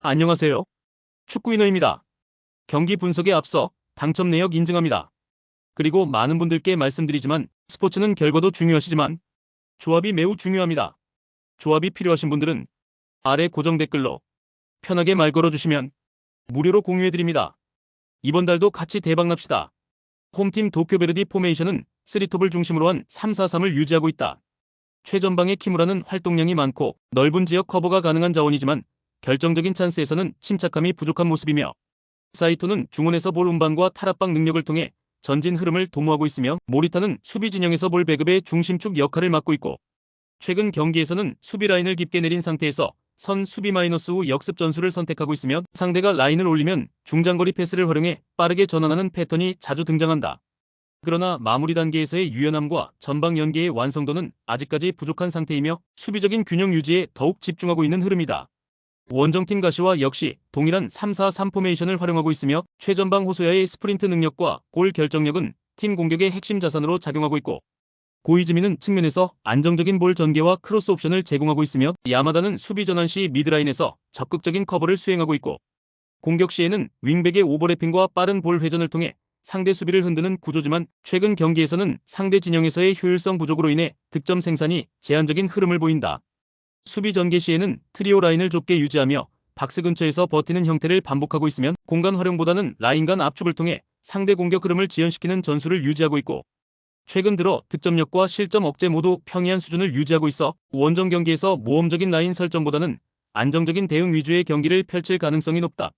안녕하세요. 축구인어입니다. 경기 분석에 앞서 당첨 내역 인증합니다. 그리고 많은 분들께 말씀드리지만 스포츠는 결과도 중요하시지만 조합이 매우 중요합니다. 조합이 필요하신 분들은 아래 고정 댓글로 편하게 말 걸어주시면 무료로 공유해드립니다. 이번 달도 같이 대박납시다. 홈팀 도쿄베르디 포메이션은 3톱을 중심으로 한 3-4-3을 유지하고 있다. 최전방의 키무라는 활동량이 많고 넓은 지역 커버가 가능한 자원이지만 결정적인 찬스에서는 침착함이 부족한 모습이며, 사이토는 중원에서 볼 운반과 탈압박 능력을 통해 전진 흐름을 도모하고 있으며, 모리타는 수비 진영에서 볼 배급의 중심축 역할을 맡고 있고, 최근 경기에서는 수비 라인을 깊게 내린 상태에서 선 수비 마이너스 후 역습 전술을 선택하고 있으며, 상대가 라인을 올리면 중장거리 패스를 활용해 빠르게 전환하는 패턴이 자주 등장한다. 그러나 마무리 단계에서의 유연함과 전방 연계의 완성도는 아직까지 부족한 상태이며 수비적인 균형 유지에 더욱 집중하고 있는 흐름이다. 원정팀 가시와 역시 동일한 3-4-3 포메이션을 활용하고 있으며, 최전방 호소야의 스프린트 능력과 골 결정력은 팀 공격의 핵심 자산으로 작용하고 있고, 고이즈미는 측면에서 안정적인 볼 전개와 크로스 옵션을 제공하고 있으며, 야마다는 수비 전환 시 미드라인에서 적극적인 커버를 수행하고 있고, 공격 시에는 윙백의 오버래핑과 빠른 볼 회전을 통해 상대 수비를 흔드는 구조지만, 최근 경기에서는 상대 진영에서의 효율성 부족으로 인해 득점 생산이 제한적인 흐름을 보인다. 수비 전개 시에는 트리오 라인을 좁게 유지하며 박스 근처에서 버티는 형태를 반복하고 있으면, 공간 활용보다는 라인 간 압축을 통해 상대 공격 흐름을 지연시키는 전술을 유지하고 있고, 최근 들어 득점력과 실점 억제 모두 평이한 수준을 유지하고 있어 원정 경기에서 모험적인 라인 설정보다는 안정적인 대응 위주의 경기를 펼칠 가능성이 높다.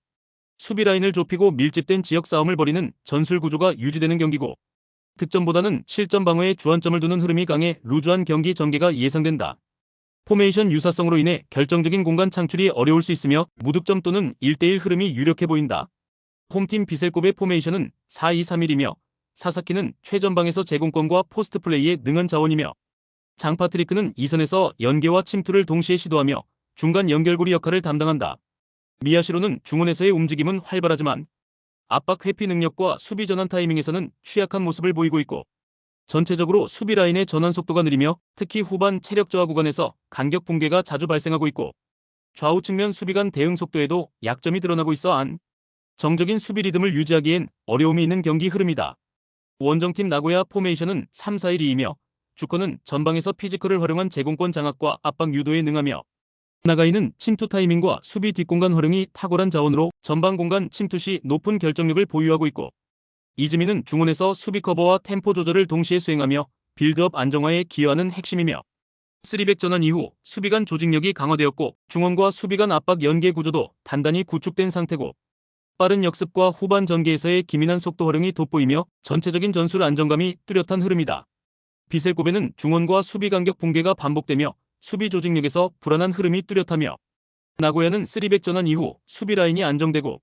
수비 라인을 좁히고 밀집된 지역 싸움을 벌이는 전술 구조가 유지되는 경기고, 득점보다는 실점 방어에 주안점을 두는 흐름이 강해 루즈한 경기 전개가 예상된다. 포메이션 유사성으로 인해 결정적인 공간 창출이 어려울 수 있으며 무득점 또는 1대1 흐름이 유력해 보인다. 홈팀 비셀곱의 포메이션은 4-2-3-1이며, 사사키는 최전방에서 제공권과 포스트 플레이에 능한 자원이며, 장파트리크는 이선에서 연계와 침투를 동시에 시도하며 중간 연결고리 역할을 담당한다. 미야시로는 중원에서의 움직임은 활발하지만 압박 회피 능력과 수비 전환 타이밍에서는 취약한 모습을 보이고 있고, 전체적으로 수비 라인의 전환 속도가 느리며 특히 후반 체력 저하 구간에서 간격 붕괴가 자주 발생하고 있고, 좌우 측면 수비 간 대응 속도에도 약점이 드러나고 있어 정적인 수비 리듬을 유지하기엔 어려움이 있는 경기 흐름이다. 원정팀 나고야 포메이션은 3-4-1-2이며 주커는 전방에서 피지컬을 활용한 제공권 장악과 압박 유도에 능하며, 나가이는 침투 타이밍과 수비 뒷공간 활용이 탁월한 자원으로 전방 공간 침투 시 높은 결정력을 보유하고 있고, 이즈미는 중원에서 수비 커버와 템포 조절을 동시에 수행하며 빌드업 안정화에 기여하는 핵심이며, 3백 전환 이후 수비 간 조직력이 강화되었고 중원과 수비 간 압박 연계 구조도 단단히 구축된 상태고, 빠른 역습과 후반 전개에서의 기민한 속도 활용이 돋보이며 전체적인 전술 안정감이 뚜렷한 흐름이다. 비셀고베는 중원과 수비 간격 붕괴가 반복되며 수비 조직력에서 불안한 흐름이 뚜렷하며, 나고야는 3백 전환 이후 수비 라인이 안정되고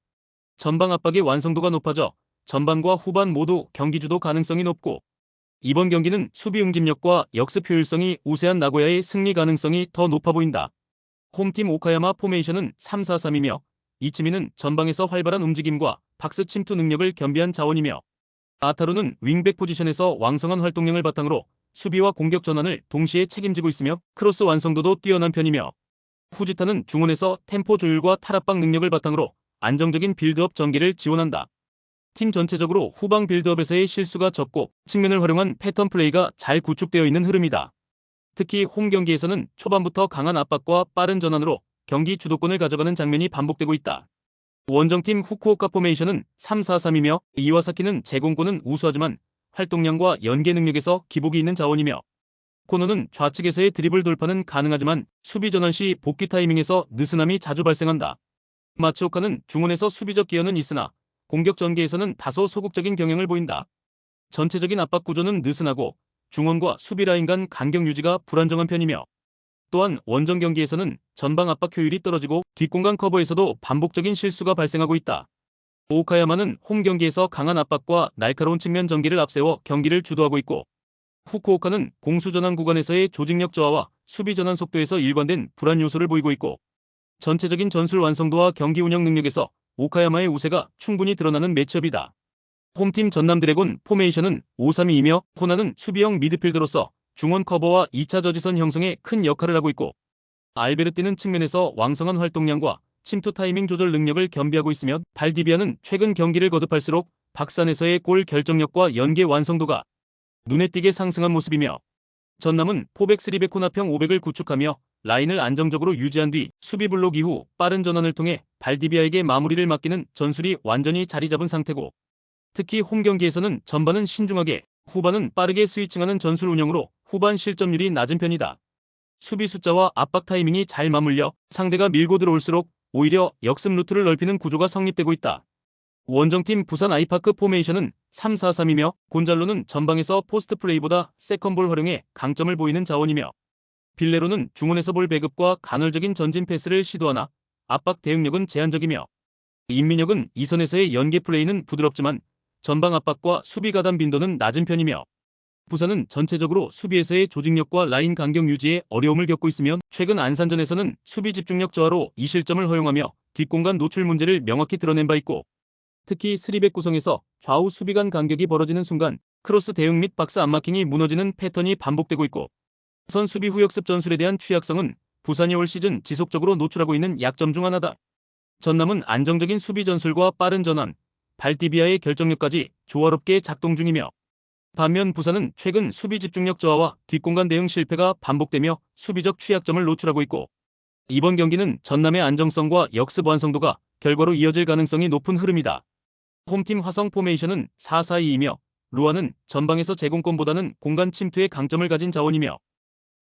전방 압박의 완성도가 높아져 전반과 후반 모두 경기 주도 가능성이 높고, 이번 경기는 수비 응집력과 역습 효율성이 우세한 나고야의 승리 가능성이 더 높아 보인다. 홈팀 오카야마 포메이션은 3-4-3이며 이치미는 전방에서 활발한 움직임과 박스 침투 능력을 겸비한 자원이며, 아타루는 윙백 포지션에서 왕성한 활동량을 바탕으로 수비와 공격 전환을 동시에 책임지고 있으며 크로스 완성도도 뛰어난 편이며, 후지타는 중원에서 템포 조율과 탈압박 능력을 바탕으로 안정적인 빌드업 전개를 지원한다. 팀 전체적으로 후방 빌드업에서의 실수가 적고 측면을 활용한 패턴 플레이가 잘 구축되어 있는 흐름이다. 특히 홈 경기에서는 초반부터 강한 압박과 빠른 전환으로 경기 주도권을 가져가는 장면이 반복되고 있다. 원정팀 후쿠오카 포메이션은 3-4-3이며 이와사키는 제공권은 우수하지만 활동량과 연계 능력에서 기복이 있는 자원이며, 코노는 좌측에서의 드리블 돌파는 가능하지만 수비 전환 시 복귀 타이밍에서 느슨함이 자주 발생한다. 마츠오카는 중원에서 수비적 기여는 있으나 공격 전개에서는 다소 소극적인 경향을 보인다. 전체적인 압박 구조는 느슨하고 중원과 수비 라인 간 간격 유지가 불안정한 편이며, 또한 원정 경기에서는 전방 압박 효율이 떨어지고 뒷공간 커버에서도 반복적인 실수가 발생하고 있다. 오카야마는 홈 경기에서 강한 압박과 날카로운 측면 전개를 앞세워 경기를 주도하고 있고, 후쿠오카는 공수 전환 구간에서의 조직력 저하와 수비 전환 속도에서 일관된 불안 요소를 보이고 있고, 전체적인 전술 완성도와 경기 운영 능력에서 오카야마의 우세가 충분히 드러나는 매치업이다. 홈팀 전남 드래곤 포메이션은 5-3-2이며 호나는 수비형 미드필더로서 중원 커버와 2차 저지선 형성에 큰 역할을 하고 있고, 알베르티는 측면에서 왕성한 활동량과 침투 타이밍 조절 능력을 겸비하고 있으며 발디비아는 최근 경기를 거듭할수록 박산에서의 골 결정력과 연계 완성도가 눈에 띄게 상승한 모습이며 전남은 포백 3백 코너평 500을 구축하며 라인을 안정적으로 유지한 뒤 수비 블록 이후 빠른 전환을 통해 발디비아에게 마무리를 맡기는 전술이 완전히 자리 잡은 상태고, 특히 홈 경기에서는 전반은 신중하게 후반은 빠르게 스위칭하는 전술 운영으로 후반 실점률이 낮은 편이다. 수비 숫자와 압박 타이밍이 잘 맞물려 상대가 밀고 들어올수록 오히려 역습 루트를 넓히는 구조가 성립되고 있다. 원정팀 부산 아이파크 포메이션은 3-4-3이며 곤잘로는 전방에서 포스트 플레이보다 세컨볼 활용에 강점을 보이는 자원이며 빌레로는 중원에서 볼 배급과 간헐적인 전진 패스를 시도하나 압박 대응력은 제한적이며 임민혁은 이선에서의 연계 플레이는 부드럽지만 전방 압박과 수비 가담 빈도는 낮은 편이며 부산은 전체적으로 수비에서의 조직력과 라인 간격 유지에 어려움을 겪고 있으며 최근 안산전에서는 수비 집중력 저하로 2실점을 허용하며 뒷공간 노출 문제를 명확히 드러낸 바 있고, 특히 3백 구성에서 좌우 수비 간 간격이 벌어지는 순간 크로스 대응 및 박스 안마킹이 무너지는 패턴이 반복되고 있고, 선 수비 후 역습 전술에 대한 취약성은 부산이 올 시즌 지속적으로 노출하고 있는 약점 중 하나다. 전남은 안정적인 수비 전술과 빠른 전환, 발디비아의 결정력까지 조화롭게 작동 중이며 반면 부산은 최근 수비 집중력 저하와 뒷공간 대응 실패가 반복되며 수비적 취약점을 노출하고 있고, 이번 경기는 전남의 안정성과 역습 완성도가 결과로 이어질 가능성이 높은 흐름이다. 홈팀 화성 포메이션은 4-4-2이며 루아는 전방에서 제공권보다는 공간 침투에 강점을 가진 자원이며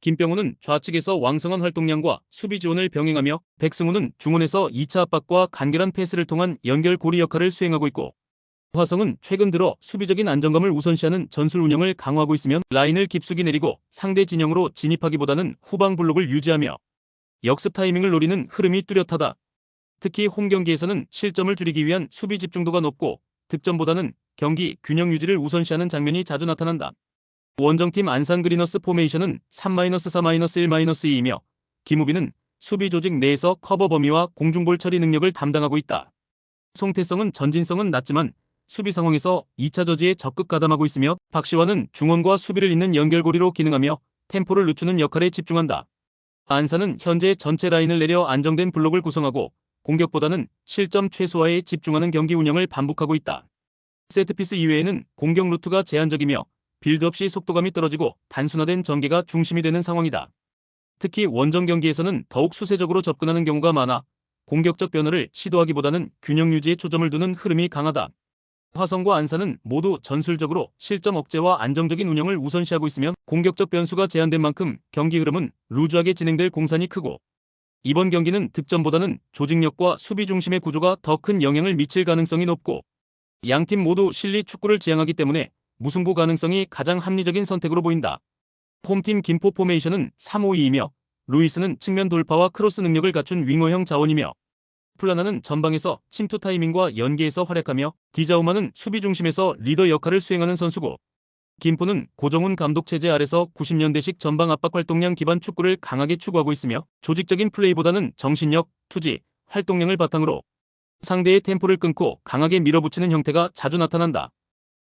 김병호는 좌측에서 왕성한 활동량과 수비 지원을 병행하며 백승우는 중원에서 2차 압박과 간결한 패스를 통한 연결 고리 역할을 수행하고 있고, 화성은 최근 들어 수비적인 안정감을 우선시하는 전술 운영을 강화하고 있으며 라인을 깊숙이 내리고 상대 진영으로 진입하기보다는 후방 블록을 유지하며 역습 타이밍을 노리는 흐름이 뚜렷하다. 특히 홈 경기에서는 실점을 줄이기 위한 수비 집중도가 높고 득점보다는 경기 균형 유지를 우선시하는 장면이 자주 나타난다. 원정팀 안산 그리너스 포메이션은 3-4-1-2이며 김우빈은 수비 조직 내에서 커버 범위와 공중볼 처리 능력을 담당하고 있다. 송태성은 전진성은 낮지만 수비 상황에서 2차 저지에 적극 가담하고 있으며 박시환은 중원과 수비를 잇는 연결고리로 기능하며 템포를 늦추는 역할에 집중한다. 안산은 현재 전체 라인을 내려 안정된 블록을 구성하고 공격보다는 실점 최소화에 집중하는 경기 운영을 반복하고 있다. 세트피스 이외에는 공격 루트가 제한적이며 빌드업 시 속도감이 떨어지고 단순화된 전개가 중심이 되는 상황이다. 특히 원정 경기에서는 더욱 수세적으로 접근하는 경우가 많아 공격적 변화를 시도하기보다는 균형 유지에 초점을 두는 흐름이 강하다. 화성과 안산은 모두 전술적으로 실점 억제와 안정적인 운영을 우선시하고 있으며 공격적 변수가 제한된 만큼 경기 흐름은 루즈하게 진행될 공산이 크고, 이번 경기는 득점보다는 조직력과 수비 중심의 구조가 더 큰 영향을 미칠 가능성이 높고, 양팀 모두 실리 축구를 지향하기 때문에 무승부 가능성이 가장 합리적인 선택으로 보인다. 홈팀 김포 포메이션은 3-5-2이며 루이스는 측면 돌파와 크로스 능력을 갖춘 윙어형 자원이며 플라나는 전방에서 침투 타이밍과 연계에서 활약하며 디자우마는 수비 중심에서 리더 역할을 수행하는 선수고, 김포는 고정훈 감독 체제 아래서 90년대식 전방 압박 활동량 기반 축구를 강하게 추구하고 있으며 조직적인 플레이보다는 정신력, 투지, 활동량을 바탕으로 상대의 템포를 끊고 강하게 밀어붙이는 형태가 자주 나타난다.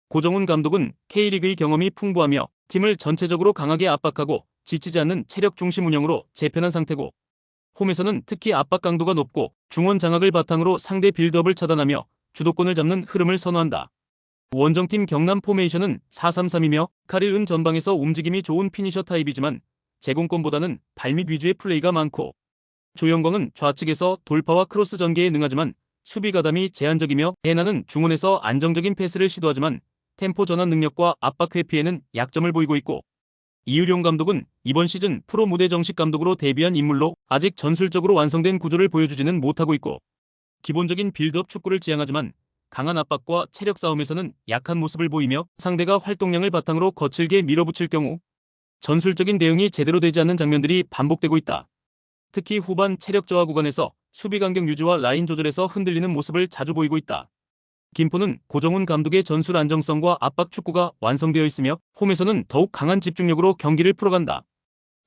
고정훈 감독은 K리그의 경험이 풍부하며 팀을 전체적으로 강하게 압박하고 지치지 않는 체력 중심 운영으로 재편한 상태고, 홈에서는 특히 압박 강도가 높고 중원 장악을 바탕으로 상대 빌드업을 차단하며 주도권을 잡는 흐름을 선호한다. 원정팀 경남 포메이션은 4-3-3이며 카릴 은 전방에서 움직임이 좋은 피니셔 타입이지만 제공권보다는 발밑 위주의 플레이가 많고, 조영광은 좌측에서 돌파와 크로스 전개에 능하지만 수비 가담이 제한적이며 해나는 중원에서 안정적인 패스를 시도하지만 템포 전환 능력과 압박 회피에는 약점을 보이고 있고, 이의룡 감독은 이번 시즌 프로 무대 정식 감독으로 데뷔한 인물로 아직 전술적으로 완성된 구조를 보여주지는 못하고 있고, 기본적인 빌드업 축구를 지향하지만 강한 압박과 체력 싸움에서는 약한 모습을 보이며 상대가 활동량을 바탕으로 거칠게 밀어붙일 경우 전술적인 대응이 제대로 되지 않는 장면들이 반복되고 있다. 특히 후반 체력 저하 구간에서 수비 간격 유지와 라인 조절에서 흔들리는 모습을 자주 보이고 있다. 김포는 고정훈 감독의 전술 안정성과 압박 축구가 완성되어 있으며 홈에서는 더욱 강한 집중력으로 경기를 풀어간다.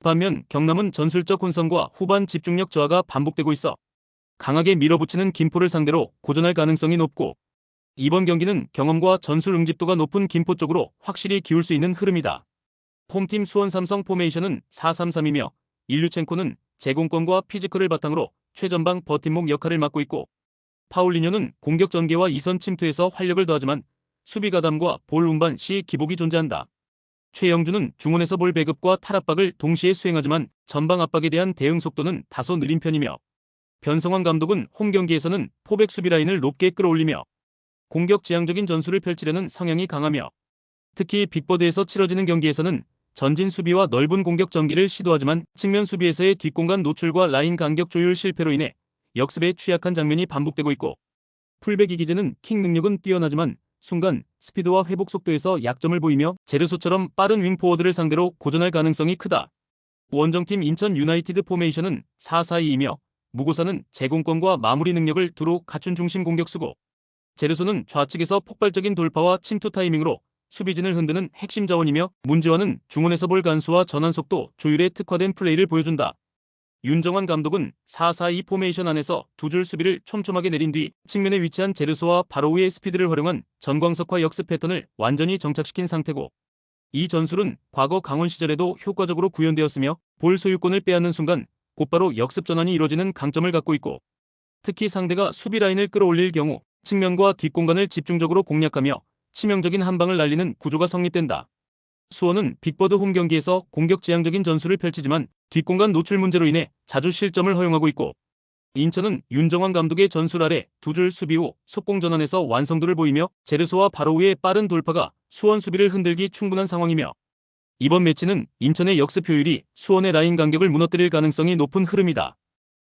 반면 경남은 전술적 혼선과 후반 집중력 저하가 반복되고 있어 강하게 밀어붙이는 김포를 상대로 고전할 가능성이 높고, 이번 경기는 경험과 전술 응집도가 높은 김포 쪽으로 확실히 기울 수 있는 흐름이다. 홈팀 수원 삼성 포메이션은 4-3-3이며 일류첸코는 제공권과 피지컬을 바탕으로 최전방 버팀목 역할을 맡고 있고, 파울리뉴는 공격 전개와 이선 침투에서 활력을 더하지만 수비 가담과 볼 운반 시 기복이 존재한다. 최영주는 중원에서 볼 배급과 탈압박을 동시에 수행하지만 전방 압박에 대한 대응 속도는 다소 느린 편이며, 변성환 감독은 홈 경기에서는 포백 수비 라인을 높게 끌어올리며 공격 지향적인 전술을 펼치려는 성향이 강하며, 특히 빅버드에서 치러지는 경기에서는 전진 수비와 넓은 공격 전개를 시도하지만 측면 수비에서의 뒷공간 노출과 라인 간격 조율 실패로 인해 역습에 취약한 장면이 반복되고 있고, 풀백 이기재는 킥 능력은 뛰어나지만 순간 스피드와 회복 속도에서 약점을 보이며 제르소처럼 빠른 윙포워드를 상대로 고전할 가능성이 크다. 원정팀 인천 유나이티드 포메이션은 4-4-2이며 무고사는 제공권과 마무리 능력을 두루 갖춘 중심 공격수고, 제르소는 좌측에서 폭발적인 돌파와 침투 타이밍으로 수비진을 흔드는 핵심 자원이며, 문제와는 중원에서 볼 간수와 전환 속도 조율에 특화된 플레이를 보여준다. 윤정환 감독은 4-4-2 포메이션 안에서 두 줄 수비를 촘촘하게 내린 뒤 측면에 위치한 제르소와 바로 위의 스피드를 활용한 전광석화 역습 패턴을 완전히 정착시킨 상태고, 이 전술은 과거 강원 시절에도 효과적으로 구현되었으며 볼 소유권을 빼앗는 순간 곧바로 역습 전환이 이루어지는 강점을 갖고 있고, 특히 상대가 수비 라인을 끌어올릴 경우 측면과 뒷공간을 집중적으로 공략하며 치명적인 한 방을 날리는 구조가 성립된다. 수원은 빅버드 홈 경기에서 공격 지향적인 전술을 펼치지만 뒷공간 노출 문제로 인해 자주 실점을 허용하고 있고, 인천은 윤정환 감독의 전술 아래 두 줄 수비 후 속공 전환에서 완성도를 보이며 제르소와 바로 위의 빠른 돌파가 수원 수비를 흔들기 충분한 상황이며, 이번 매치는 인천의 역습 효율이 수원의 라인 간격을 무너뜨릴 가능성이 높은 흐름이다.